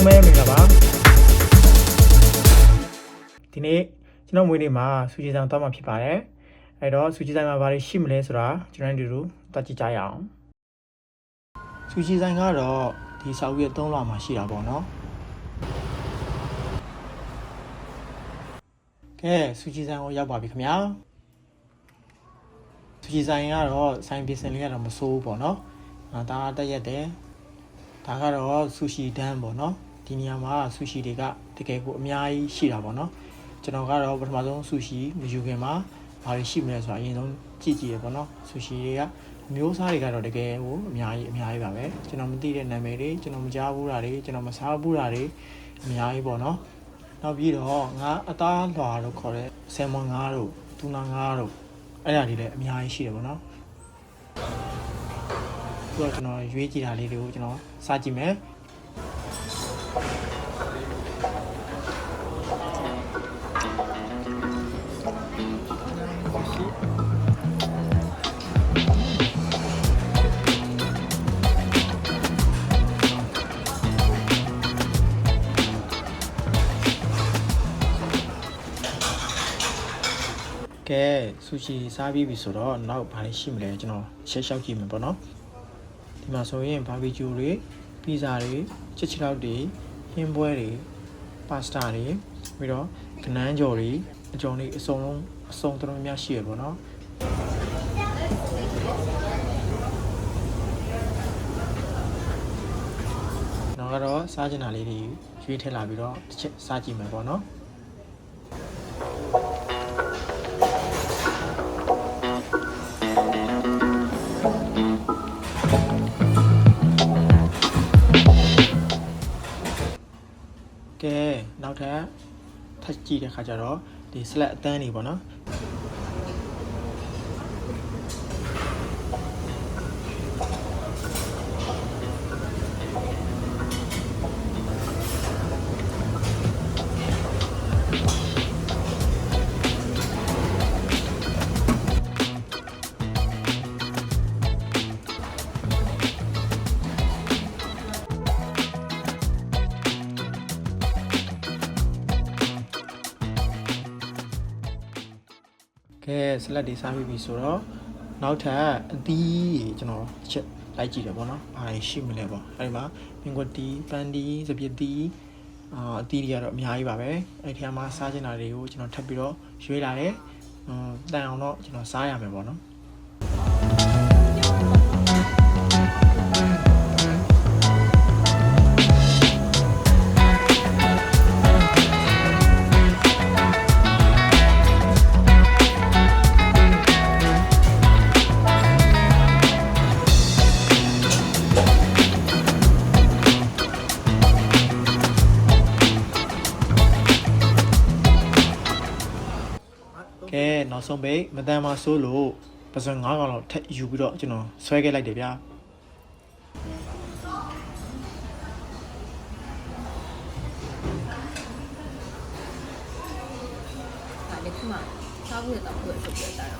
လုံးပဲမင်္ဂလာပါဒီနေ့ကျွန်တော်မွေးနေ့မှာစူဂျီဆိုင်တော့မှာဖြစ်ပါတယ်အဲ့တော့စူဂျီဆိုင်မှာဘာတွေရှိမလဲဆိုတာကျွန်တော်တို့တွက်ကြည့်ကြရအောင်စူဂျီဆိုင်ကတော့ဒီစာအုပ်ရဲ့3လွှာမှာရှိတာပေါ့နော်ကဲစူဂျီဆိုင်ကိုရောက်ပါပြီခင်ဗျာစူဂျီဆိုင်ကတော့ဆိုင်ပြင်ဆင်လေးကတော့မစိုးဘူးပေါ့နော်ဒါကတက်ရက်တယ်ဒါကတော့ဆူရှီတန်းပေါ့နော်ဒီနေရာမှာဆူရှီတွေကတကယ်ကိုအများကြီးရှိတာပေါ့နော်ကျွန်တော်ကတော့ပထမဆုံးဆူရှီမယူခင်မှာဘာတွေရှိမလဲဆိုတာအရင်ဆုံးကြည့်ရပေါ့နော်ဆူရှီတွေကမျိုးစားတွေကတော့တကယ်ကိုအများကြီးပါပဲကျွန်တော်မသိတဲ့နာမည်တွေကျွန်တော်မကြားဘူးတာတွေကျွန်တော်မစားဘူးတာတွေအများကြီးပေါ့နော်နောက်ပြီးတော့ငါအသားလွှာလို့ခေါ်တဲ့ဆယ်မွန်ငါးတို့တူနာငါးတို့အဲ့ဒါတွေလည်းအများကြီးရှိတယ်ပေါ့နော်ဆိုတော့ကျွန်တော်ရွေးကြည့်တာလေးတွေကိုကျွန်တော်စကြည့်မယ်ကဲဆူရှီစားပြီးပြီဆိုတော့နောက်ဘာရှိမလဲကျွန်တော်ရှက်ရှောက်ကြည့်မယ်ပေါ့နော်ဒီမှာဆိုရင်ဘာဘီကျူတွေပီဇာတွေချစ်ချလောက်တွေဟင်းပွဲတွေပါစတာတွေပြီးတော့ကနန်းကြော်တွေအကြောင်းတွေအစုံတော်တော်များရှိရပေါ့နော်နောက်ကတော့စားချင်တာလေးတွေရွေးထည့်လာပြီးတော့တစ်ချက်စားကြည့်မယ်ပေါ့နော်ကဲနောက်ထပ်ထပ်ကြည့်တဲ့ခါကျတော့ဒီ salad အတန်းတွေပေါ့နော်ကဲဆလတ်တွေစားပြီးပြီဆိုတော့နောက်ထပ်အသီးကျွန်တော်တစ်ချက်လိုက်ကြည့်တယ်ပေါ့နော်ဘာရှိမလဲပေါ့အဲဒီမှာပင်ကွက်တီပန်းတီစပစ်တီအသီးတွေကတော့အများကြီးပါပဲအဲဒီထဲမှာစားချင်တာတွေကိုကျွန်တော်ထပ်ပြီးတော့ရွေးလာတယ်တန်အောင်တော့ကျွန်တော်စားရမယ်ပေါ့နော်ကဲနောက်ဆုံးပိတ်မတန်မှာဆိုးလို့ပစွန်9កောင်လောက်ထပ်ယူပြီးတော့ကျွန်တော်ဆွဲခဲ့လိုက်တယ်ဗျာဒါလည်းခုမှစားဖို့ရတော့ဘယ်လိုလုပ်ပြတာလဲ